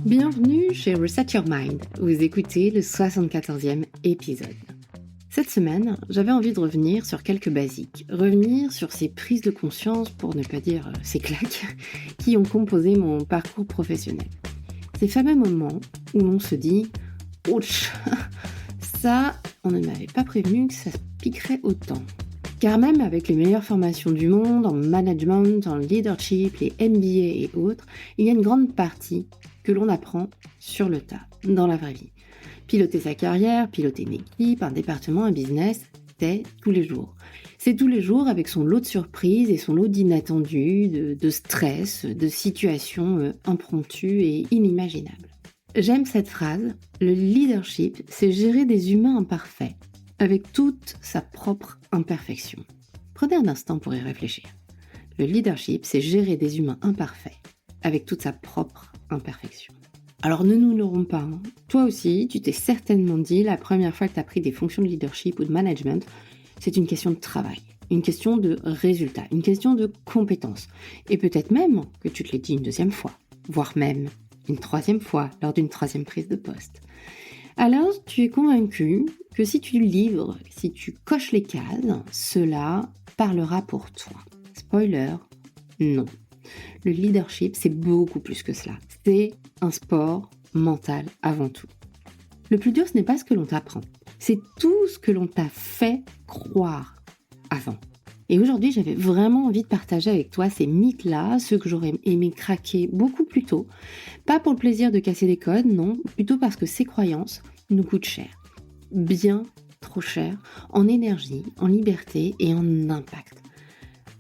Bienvenue chez Reset Your Mind, vous écoutez le 74e épisode. Cette semaine, j'avais envie de revenir sur quelques basiques, revenir sur ces prises de conscience, pour ne pas dire ces claques, qui ont composé mon parcours professionnel. Ces fameux moments où l'on se dit « Ouch, ça, on ne m'avait pas prévenu que ça se piquerait autant ». Car même avec les meilleures formations du monde, en management, en leadership, les MBA et autres, il y a une grande partie que l'on apprend sur le tas, dans la vraie vie. Piloter sa carrière, piloter une équipe, un département, un business, c'est tous les jours. C'est tous les jours avec son lot de surprises et son lot d'inattendus, de stress, de situations impromptues et inimaginables. J'aime cette phrase, le leadership, c'est gérer des humains imparfaits, avec toute sa propre imperfection. Prenez un instant pour y réfléchir. Le leadership, c'est gérer des humains imparfaits, avec toute sa propre imperfection. Alors ne nous leurrons pas, hein. Toi aussi, tu t'es certainement dit la première fois que tu as pris des fonctions de leadership ou de management, c'est une question de travail, une question de résultat, une question de compétence. Et peut-être même que tu te l'es dit une deuxième fois, voire même une troisième fois lors d'une troisième prise de poste. Alors, tu es convaincu que si tu livres, si tu coches les cases, cela parlera pour toi. Spoiler, non. Le leadership, c'est beaucoup plus que cela. C'est un sport mental avant tout. Le plus dur, ce n'est pas ce que l'on t'apprend. C'est tout ce que l'on t'a fait croire avant. Et aujourd'hui, j'avais vraiment envie de partager avec toi ces mythes-là, ceux que j'aurais aimé craquer beaucoup plus tôt. Pas pour le plaisir de casser des codes, non, plutôt parce que ces croyances nous coûtent cher. Bien trop cher, en énergie, en liberté et en impact.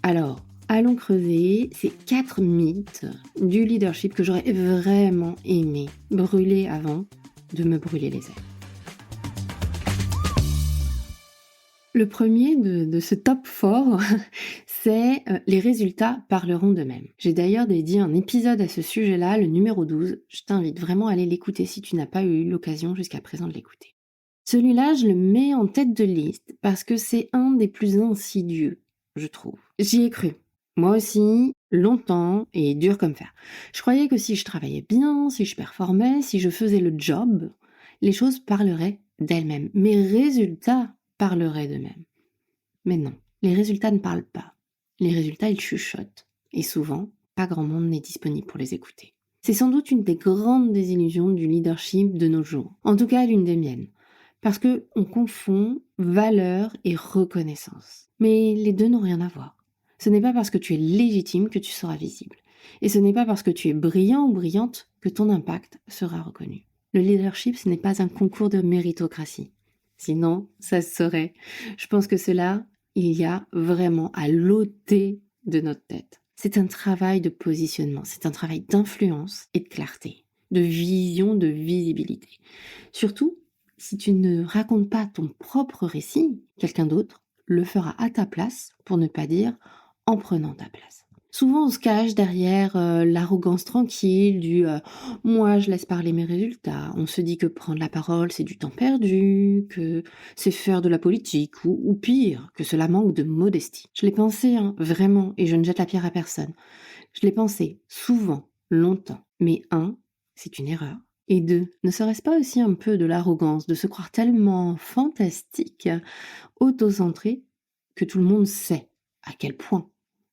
Alors, allons creuser ces 4 mythes du leadership que j'aurais vraiment aimé brûler avant de me brûler les ailes. Le premier de ce top 4, c'est les résultats parleront d'eux-mêmes. J'ai d'ailleurs dédié un épisode à ce sujet-là, le numéro 12. Je t'invite vraiment à aller l'écouter si tu n'as pas eu l'occasion jusqu'à présent de l'écouter. Celui-là, je le mets en tête de liste parce que c'est un des plus insidieux, je trouve. J'y ai cru. Moi aussi, longtemps et dur comme fer. Je croyais que si je travaillais bien, si je performais, si je faisais le job, les choses parleraient d'elles-mêmes. Mes résultats parleraient d'eux-mêmes. Mais non, les résultats ne parlent pas. Les résultats, ils chuchotent. Et souvent, pas grand monde n'est disponible pour les écouter. C'est sans doute une des grandes désillusions du leadership de nos jours. En tout cas, l'une des miennes. Parce qu'on confond valeur et reconnaissance. Mais les deux n'ont rien à voir. Ce n'est pas parce que tu es légitime que tu seras visible. Et ce n'est pas parce que tu es brillant ou brillante que ton impact sera reconnu. Le leadership, ce n'est pas un concours de méritocratie. Sinon, ça se saurait. Je pense que cela, il y a vraiment à l'ôter de notre tête. C'est un travail de positionnement, c'est un travail d'influence et de clarté, de vision, de visibilité. Surtout, si tu ne racontes pas ton propre récit, quelqu'un d'autre le fera à ta place, pour ne pas dire en prenant ta place. Souvent, on se cache derrière l'arrogance tranquille du moi, je laisse parler mes résultats ». On se dit que prendre la parole, c'est du temps perdu, que c'est faire de la politique, ou pire, que cela manque de modestie. Je l'ai pensé, hein, vraiment, et je ne jette la pierre à personne. Je l'ai pensé souvent, longtemps. Mais c'est une erreur. Et 2, ne serait-ce pas aussi un peu de l'arrogance, de se croire tellement fantastique, autocentré, que tout le monde sait à quel point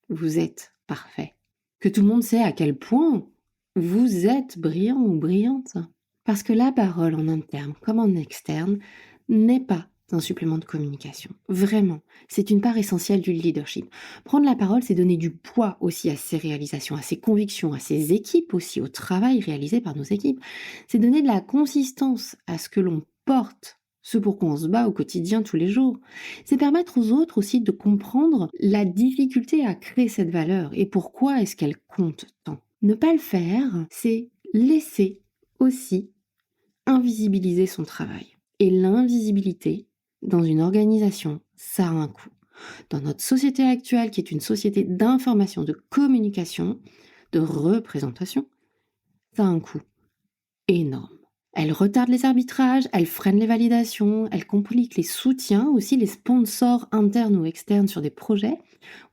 vous êtes parfait, que tout le monde sait à quel point vous êtes brillant ou brillante. Parce que la parole en interne comme en externe n'est pas un supplément de communication. Vraiment, c'est une part essentielle du leadership. Prendre la parole, c'est donner du poids aussi à ses réalisations, à ses convictions, à ses équipes aussi, au travail réalisé par nos équipes. C'est donner de la consistance à ce que l'on porte, ce pour quoi on se bat au quotidien tous les jours. C'est permettre aux autres aussi de comprendre la difficulté à créer cette valeur et pourquoi est-ce qu'elle compte tant. Ne pas le faire, c'est laisser aussi invisibiliser son travail. Et l'invisibilité, dans une organisation, ça a un coût. Dans notre société actuelle, qui est une société d'information, de communication, de représentation, ça a un coût énorme. Elle retarde les arbitrages, elle freine les validations, elle complique les soutiens, aussi les sponsors internes ou externes sur des projets,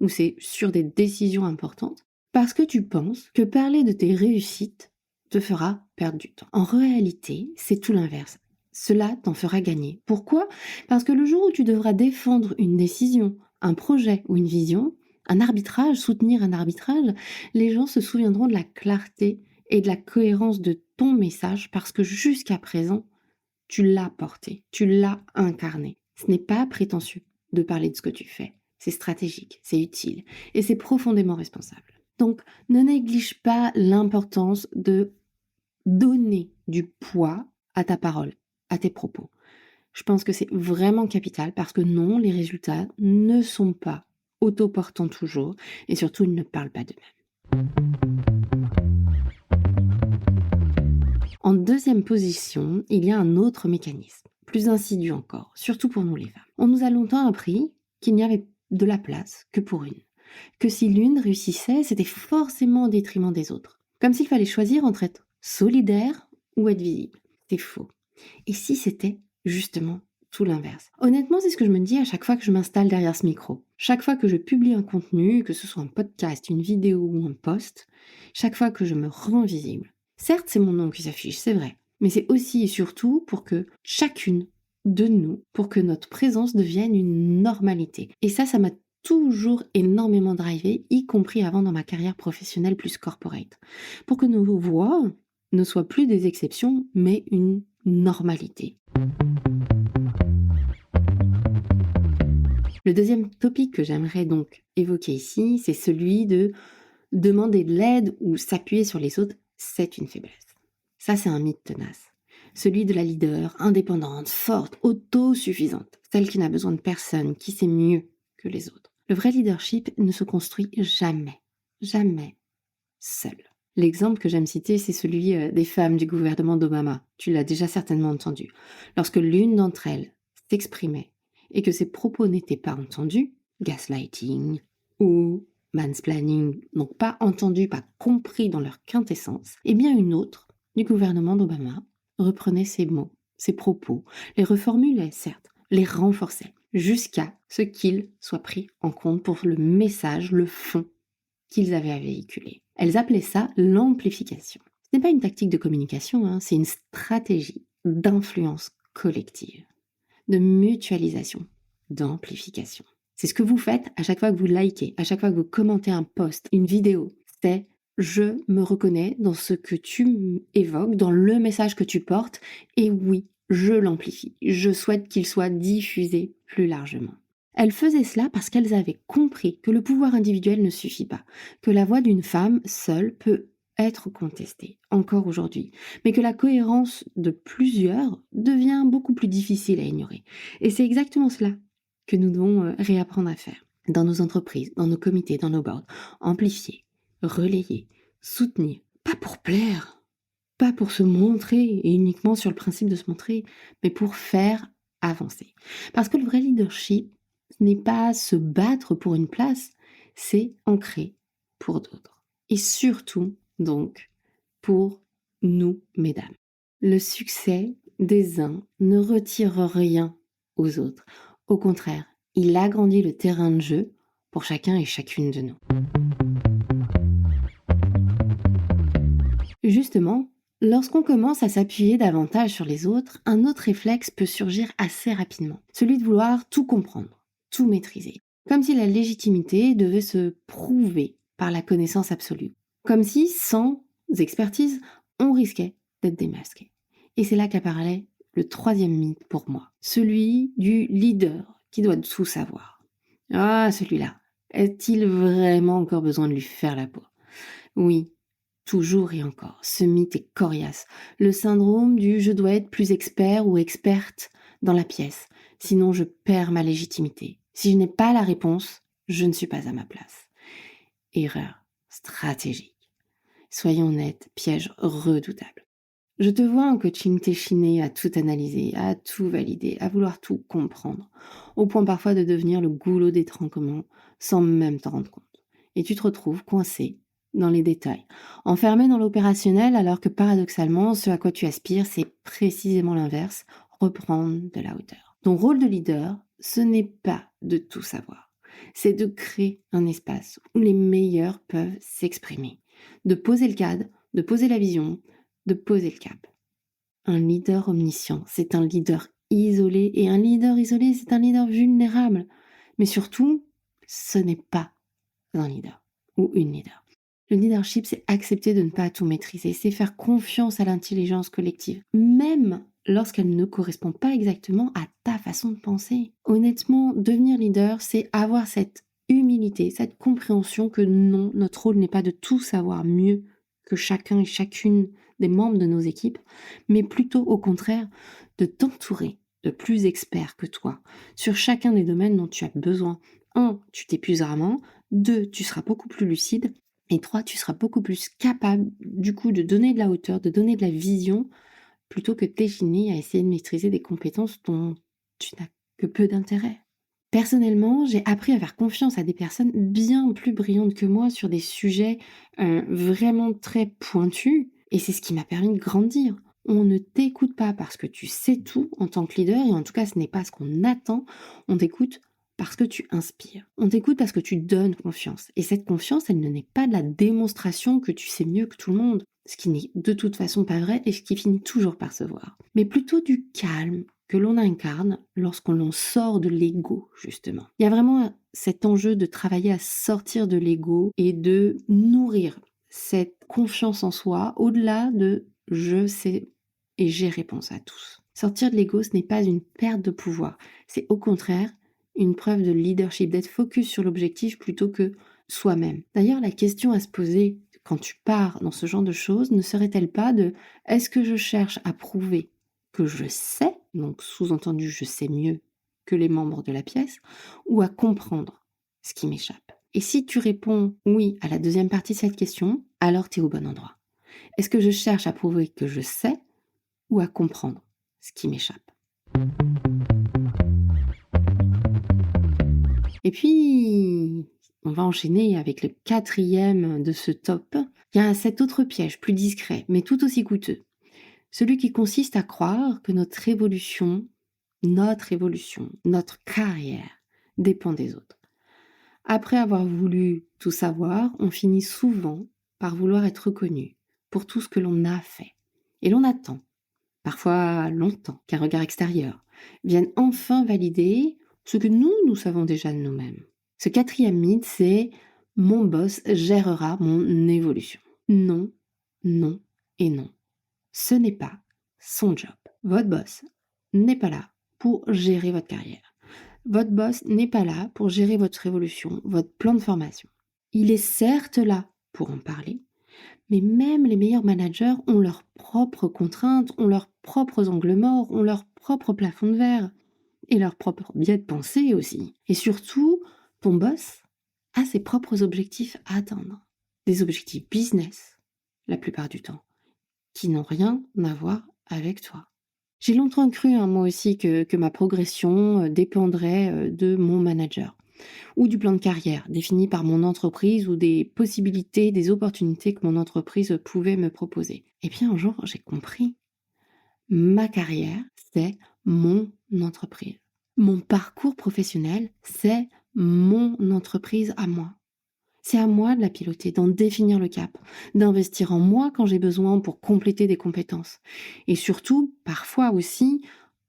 ou c'est sur des décisions importantes, parce que tu penses que parler de tes réussites te fera perdre du temps. En réalité, c'est tout l'inverse. Cela t'en fera gagner. Pourquoi? Parce que le jour où tu devras défendre une décision, un projet ou une vision, un arbitrage, soutenir un arbitrage, les gens se souviendront de la clarté et de la cohérence de ton message parce que jusqu'à présent, tu l'as porté, tu l'as incarné. Ce n'est pas prétentieux de parler de ce que tu fais. C'est stratégique, c'est utile et c'est profondément responsable. Donc, ne néglige pas l'importance de donner du poids à ta parole, à tes propos. Je pense que c'est vraiment capital parce que non, les résultats ne sont pas autoportants toujours et surtout, ils ne parlent pas d'eux-mêmes. En deuxième position, il y a un autre mécanisme, plus insidieux encore, surtout pour nous les femmes. On nous a longtemps appris qu'il n'y avait de la place que pour une, que si l'une réussissait, c'était forcément au détriment des autres, comme s'il fallait choisir entre être solidaire ou être visible. C'est faux. Et si c'était justement tout l'inverse? Honnêtement, c'est ce que je me dis à chaque fois que je m'installe derrière ce micro. Chaque fois que je publie un contenu, que ce soit un podcast, une vidéo ou un post, chaque fois que je me rends visible. Certes, c'est mon nom qui s'affiche, c'est vrai, mais c'est aussi et surtout pour que chacune de nous, pour que notre présence devienne une normalité. Et ça m'a toujours énormément drivé, y compris avant dans ma carrière professionnelle plus corporate. Pour que nos voix ne soient plus des exceptions, mais une normalité. Le deuxième topic que j'aimerais donc évoquer ici, c'est celui de demander de l'aide ou s'appuyer sur les autres, c'est une faiblesse. Ça, c'est un mythe tenace. Celui de la leader, indépendante, forte, autosuffisante, celle qui n'a besoin de personne, qui sait mieux que les autres. Le vrai leadership ne se construit jamais, jamais seul. L'exemple que j'aime citer, c'est celui des femmes du gouvernement d'Obama. Tu l'as déjà certainement entendu. Lorsque l'une d'entre elles s'exprimait et que ses propos n'étaient pas entendus, gaslighting ou mansplaining, donc pas entendus, pas compris dans leur quintessence, eh bien une autre du gouvernement d'Obama reprenait ces mots, ces propos, les reformulait certes, les renforçait, jusqu'à ce qu'ils soient pris en compte pour le message, le fond qu'ils avaient à véhiculer. Elles appelaient ça l'amplification. Ce n'est pas une tactique de communication, c'est une stratégie d'influence collective, de mutualisation, d'amplification. C'est ce que vous faites à chaque fois que vous likez, à chaque fois que vous commentez un post, une vidéo. C'est « je me reconnais dans ce que tu évoques, dans le message que tu portes, et oui, je l'amplifie. Je souhaite qu'il soit diffusé plus largement. » Elles faisaient cela parce qu'elles avaient compris que le pouvoir individuel ne suffit pas, que la voix d'une femme seule peut être contestée, encore aujourd'hui, mais que la cohérence de plusieurs devient beaucoup plus difficile à ignorer. Et c'est exactement cela que nous devons réapprendre à faire dans nos entreprises, dans nos comités, dans nos boards. Amplifier, relayer, soutenir, pas pour plaire, pas pour se montrer et uniquement sur le principe de se montrer, mais pour faire avancer. Parce que le vrai leadership, ce n'est pas se battre pour une place, c'est ancrer pour d'autres. Et surtout, donc, pour nous, mesdames. Le succès des uns ne retire rien aux autres. Au contraire, il agrandit le terrain de jeu pour chacun et chacune de nous. Justement, lorsqu'on commence à s'appuyer davantage sur les autres, un autre réflexe peut surgir assez rapidement, celui de vouloir tout comprendre, tout maîtriser, comme si la légitimité devait se prouver par la connaissance absolue, comme si, sans expertise, on risquait d'être démasqué. Et c'est là qu'apparaît le troisième mythe pour moi, celui du leader qui doit tout savoir. Ah, celui-là, est-il vraiment encore besoin de lui faire la peau? Oui, toujours et encore, ce mythe est coriace. Le syndrome du « je dois être plus expert ou experte dans la pièce, sinon je perds ma légitimité. Si je n'ai pas la réponse, je ne suis pas à ma place. » Erreur stratégique. Soyons honnêtes, piège redoutable. Je te vois en coaching t'échiner à tout analyser, à tout valider, à vouloir tout comprendre, au point parfois de devenir le goulot d'étranglement sans même t'en rendre compte. Et tu te retrouves coincé dans les détails, enfermé dans l'opérationnel alors que paradoxalement, ce à quoi tu aspires, c'est précisément l'inverse, reprendre de la hauteur. Ton rôle de leader, ce n'est pas de tout savoir, c'est de créer un espace où les meilleurs peuvent s'exprimer, de poser le cadre, de poser la vision, de poser le cap. Un leader omniscient, c'est un leader isolé, et un leader isolé, c'est un leader vulnérable. Mais surtout, ce n'est pas un leader ou une leader. Le leadership, c'est accepter de ne pas tout maîtriser, c'est faire confiance à l'intelligence collective, même lorsqu'elle ne correspond pas exactement à ta façon de penser. Honnêtement, devenir leader, c'est avoir cette humilité, cette compréhension que non, notre rôle n'est pas de tout savoir mieux que chacun et chacune des membres de nos équipes, mais plutôt au contraire de t'entourer de plus experts que toi sur chacun des domaines dont tu as besoin. 1, tu t'épuiseras moins. 2, tu seras beaucoup plus lucide. Et 3, tu seras beaucoup plus capable, du coup, de donner de la hauteur, de donner de la vision, plutôt que de t'échiner à essayer de maîtriser des compétences dont tu n'as que peu d'intérêt. Personnellement, j'ai appris à faire confiance à des personnes bien plus brillantes que moi sur des sujets vraiment très pointus, et c'est ce qui m'a permis de grandir. On ne t'écoute pas parce que tu sais tout en tant que leader, et en tout cas ce n'est pas ce qu'on attend, on t'écoute parce que tu inspires. On t'écoute parce que tu donnes confiance. Et cette confiance, elle ne n'est pas de la démonstration que tu sais mieux que tout le monde, ce qui n'est de toute façon pas vrai et ce qui finit toujours par se voir, mais plutôt du calme que l'on incarne lorsqu'on l'on sort de l'ego, justement. Il y a vraiment cet enjeu de travailler à sortir de l'ego et de nourrir cette confiance en soi au-delà de « je sais et j'ai réponse à tous ». Sortir de l'ego, ce n'est pas une perte de pouvoir, c'est au contraire une preuve de leadership, d'être focus sur l'objectif plutôt que soi-même. D'ailleurs, la question à se poser quand tu pars dans ce genre de choses ne serait-elle pas de « est-ce que je cherche à prouver que je sais, donc sous-entendu je sais mieux que les membres de la pièce, ou à comprendre ce qui m'échappe ?» Et si tu réponds oui à la deuxième partie de cette question, alors tu es au bon endroit. Est-ce que je cherche à prouver que je sais ou à comprendre ce qui m'échappe? Et puis, on va enchaîner avec le 4e de ce top. Il y a cet autre piège, plus discret, mais tout aussi coûteux. Celui qui consiste à croire que notre évolution, notre carrière dépend des autres. Après avoir voulu tout savoir, on finit souvent par vouloir être reconnu pour tout ce que l'on a fait. Et l'on attend, parfois longtemps, qu'un regard extérieur vienne enfin valider ce que nous savons déjà de nous-mêmes. Ce 4e mythe, c'est « mon boss gérera mon évolution ». Non, non et non. Ce n'est pas son job. Votre boss n'est pas là pour gérer votre carrière. Votre boss n'est pas là pour gérer votre évolution, votre plan de formation. Il est certes là pour en parler, mais même les meilleurs managers ont leurs propres contraintes, ont leurs propres angles morts, ont leurs propres plafonds de verre et leurs propres biais de pensée aussi. Et surtout, ton boss a ses propres objectifs à atteindre. Des objectifs business, la plupart du temps, qui n'ont rien à voir avec toi. J'ai longtemps cru, moi aussi, que ma progression dépendrait de mon manager ou du plan de carrière défini par mon entreprise ou des possibilités, des opportunités que mon entreprise pouvait me proposer. Et bien un jour, j'ai compris. Ma carrière, c'est mon entreprise. Mon parcours professionnel, c'est mon entreprise à moi. C'est à moi de la piloter, d'en définir le cap, d'investir en moi quand j'ai besoin pour compléter des compétences. Et surtout, parfois aussi,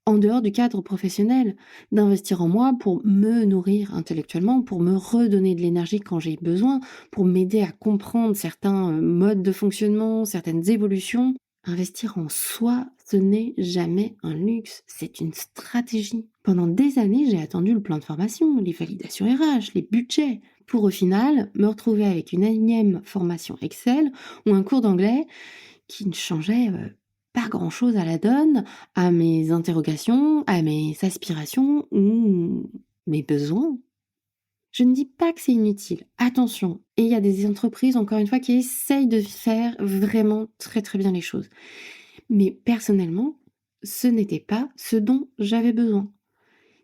en dehors du cadre professionnel, d'investir en moi pour me nourrir intellectuellement, pour me redonner de l'énergie quand j'ai besoin, pour m'aider à comprendre certains modes de fonctionnement, certaines évolutions. Investir en soi, ce n'est jamais un luxe, c'est une stratégie. Pendant des années, j'ai attendu le plan de formation, les validations RH, les budgets, pour au final me retrouver avec une énième formation Excel ou un cours d'anglais qui ne changeait pas grand-chose à la donne, à mes interrogations, à mes aspirations ou mes besoins. Je ne dis pas que c'est inutile, attention. Et il y a des entreprises, encore une fois, qui essayent de faire vraiment très très bien les choses. Mais personnellement, ce n'était pas ce dont j'avais besoin.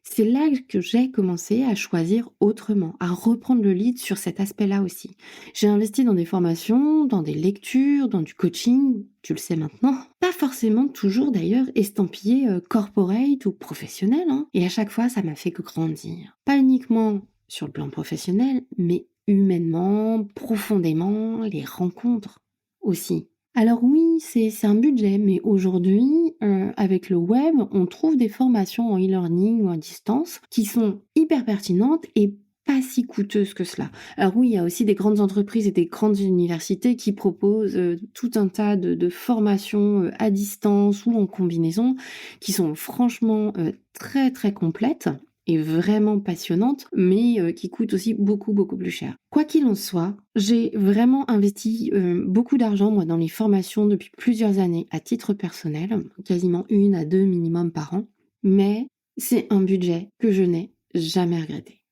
C'est là que j'ai commencé à choisir autrement, à reprendre le lead sur cet aspect-là aussi. J'ai investi dans des formations, dans des lectures, dans du coaching, tu le sais maintenant. Pas forcément toujours d'ailleurs estampillé corporate ou professionnel, hein. Et à chaque fois, ça m'a fait grandir. Pas uniquement sur le plan professionnel, mais humainement, profondément, les rencontres aussi. Alors oui, c'est un budget, mais aujourd'hui, avec le web, on trouve des formations en e-learning ou à distance qui sont hyper pertinentes et pas si coûteuses que cela. Alors oui, il y a aussi des grandes entreprises et des grandes universités qui proposent, tout un tas de formations, à distance ou en combinaison qui sont franchement, très, très complètes et vraiment passionnantes, mais qui coûtent aussi beaucoup, beaucoup plus cher. Quoi qu'il en soit, j'ai vraiment investi, beaucoup d'argent, moi, dans les formations depuis plusieurs années à titre personnel, quasiment 1 à 2 minimum par an, mais c'est un budget que je n'ai jamais regretté.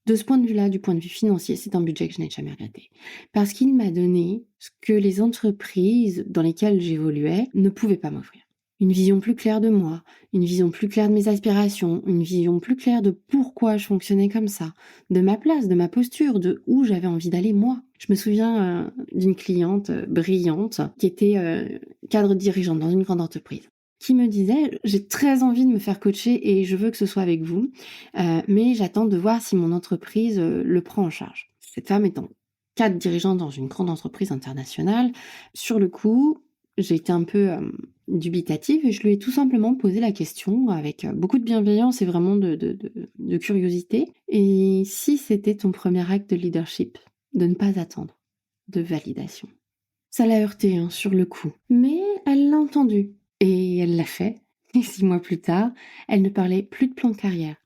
De ce point de vue-là, du point de vue financier, c'est un budget que je n'ai jamais regretté. Parce qu'il m'a donné ce que les entreprises dans lesquelles j'évoluais ne pouvaient pas m'offrir. Une vision plus claire de moi, une vision plus claire de mes aspirations, une vision plus claire de pourquoi je fonctionnais comme ça, de ma place, de ma posture, de où j'avais envie d'aller moi. Je me souviens, d'une cliente, brillante qui était, cadre dirigeante dans une grande entreprise, qui me disait: «J'ai très envie de me faire coacher et je veux que ce soit avec vous, mais j'attends de voir si mon entreprise, le prend en charge». Cette femme étant cadre dirigeante dans une grande entreprise internationale, sur le coup, j'ai été un peu, dubitative et je lui ai tout simplement posé la question avec, beaucoup de bienveillance et vraiment de curiosité: «Et si c'était ton premier acte de leadership, de ne pas attendre de validation?» Ça l'a heurtée, hein, sur le coup, mais elle l'a entendu et elle l'a fait et 6 mois plus tard, elle ne parlait plus de plan de carrière,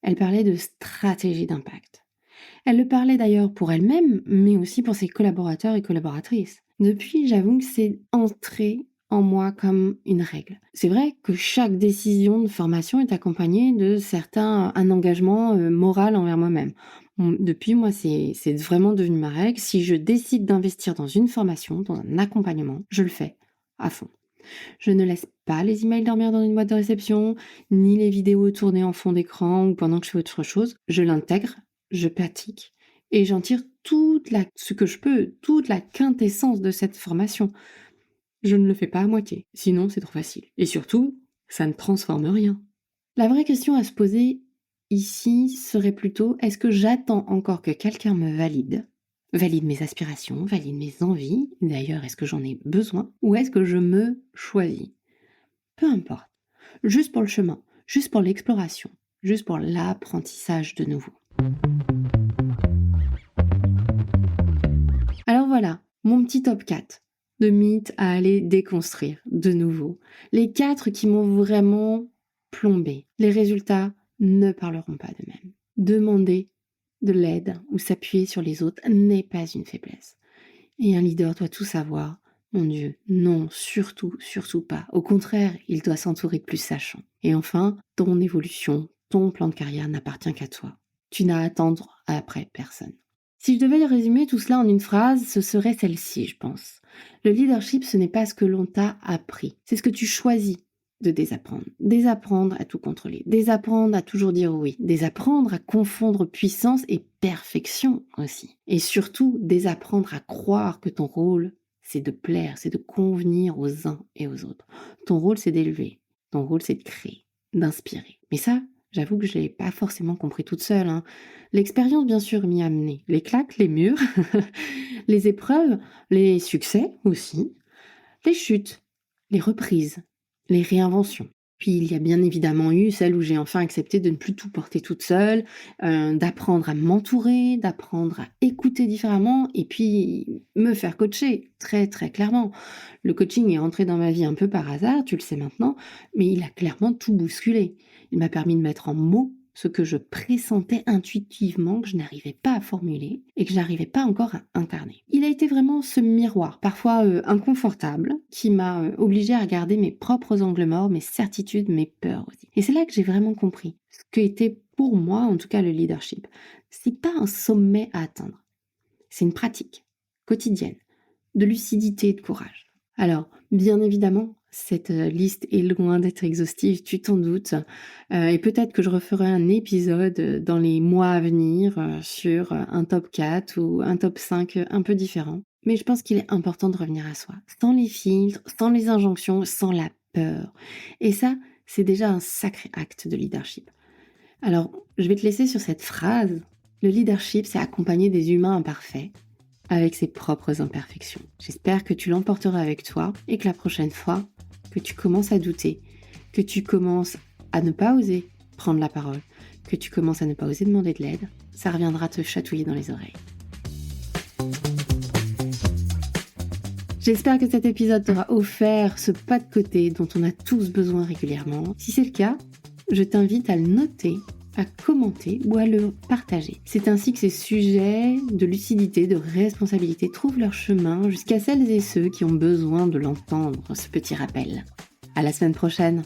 elle parlait de stratégie d'impact. Elle le parlait d'ailleurs pour elle-même, mais aussi pour ses collaborateurs et collaboratrices. Depuis, j'avoue que c'est entré en moi comme une règle. C'est vrai que chaque décision de formation est accompagnée de certains un engagement, moral envers moi-même. Depuis, moi, c'est vraiment devenu ma règle. Si je décide d'investir dans une formation, dans un accompagnement, je le fais à fond. Je ne laisse pas les emails dormir dans une boîte de réception, ni les vidéos tourner en fond d'écran ou pendant que je fais autre chose. Je l'intègre, je pratique et j'en tire ce que je peux, toute la quintessence de cette formation. Je ne le fais pas à moitié, sinon c'est trop facile. Et surtout, ça ne transforme rien. La vraie question à se poser ici serait plutôt: est-ce que j'attends encore que quelqu'un me valide? Valide mes aspirations, valide mes envies, d'ailleurs est-ce que j'en ai besoin? Ou est-ce que je me choisis? Peu importe, juste pour le chemin, juste pour l'exploration, juste pour l'apprentissage de nouveau. Alors voilà, mon petit top 4 de mythes à aller déconstruire de nouveau. Les 4 qui m'ont vraiment plombée. Les résultats ne parleront pas d'eux-mêmes. Demander de l'aide ou s'appuyer sur les autres n'est pas une faiblesse. Et un leader doit tout savoir. Mon Dieu, non, surtout, surtout pas. Au contraire, il doit s'entourer de plus sachants. Et enfin, ton évolution, ton plan de carrière n'appartient qu'à toi. Tu n'as à attendre après personne. Si je devais résumer tout cela en une phrase, ce serait celle-ci, je pense. Le leadership, ce n'est pas ce que l'on t'a appris, c'est ce que tu choisis de désapprendre. Désapprendre à tout contrôler, désapprendre à toujours dire oui, désapprendre à confondre puissance et perfection aussi. Et surtout, désapprendre à croire que ton rôle, c'est de plaire, c'est de convenir aux uns et aux autres. Ton rôle, c'est d'élever. Ton rôle, c'est de créer, d'inspirer. Mais ça, j'avoue que je ne l'ai pas forcément compris toute seule, hein. L'expérience, bien sûr, m'y a amené. Les claques, les murs, les épreuves, les succès aussi, les chutes, les reprises, les réinventions. Puis il y a bien évidemment eu celle où j'ai enfin accepté de ne plus tout porter toute seule, d'apprendre à m'entourer, d'apprendre à écouter différemment et puis me faire coacher, très, très clairement. Le coaching est entré dans ma vie un peu par hasard, tu le sais maintenant, mais il a clairement tout bousculé. Il m'a permis de mettre en mots ce que je pressentais intuitivement, que je n'arrivais pas à formuler et que je n'arrivais pas encore à incarner. Il a été vraiment ce miroir, parfois inconfortable, qui m'a obligée à regarder mes propres angles morts, mes certitudes, mes peurs aussi. Et c'est là que j'ai vraiment compris ce qu'était pour moi, en tout cas, le leadership. C'est pas un sommet à atteindre, c'est une pratique quotidienne de lucidité et de courage. Alors, bien évidemment, cette liste est loin d'être exhaustive, tu t'en doutes, et peut-être que je referai un épisode, dans les mois à venir, sur, un top 4 ou un top 5 un peu différent. Mais je pense qu'il est important de revenir à soi, sans les filtres, sans les injonctions, sans la peur. Et ça, c'est déjà un sacré acte de leadership. Alors, je vais te laisser sur cette phrase: «Le leadership, c'est accompagner des humains imparfaits avec ses propres imperfections. J'espère que tu l'emporteras avec toi et que la prochaine fois que tu commences à douter, que tu commences à ne pas oser prendre la parole, que tu commences à ne pas oser demander de l'aide, ça reviendra te chatouiller dans les oreilles. J'espère que cet épisode t'aura offert ce pas de côté dont on a tous besoin régulièrement. Si c'est le cas, je t'invite à le noter, à commenter ou à le partager. C'est ainsi que ces sujets de lucidité, de responsabilité trouvent leur chemin jusqu'à celles et ceux qui ont besoin de l'entendre, ce petit rappel. À la semaine prochaine!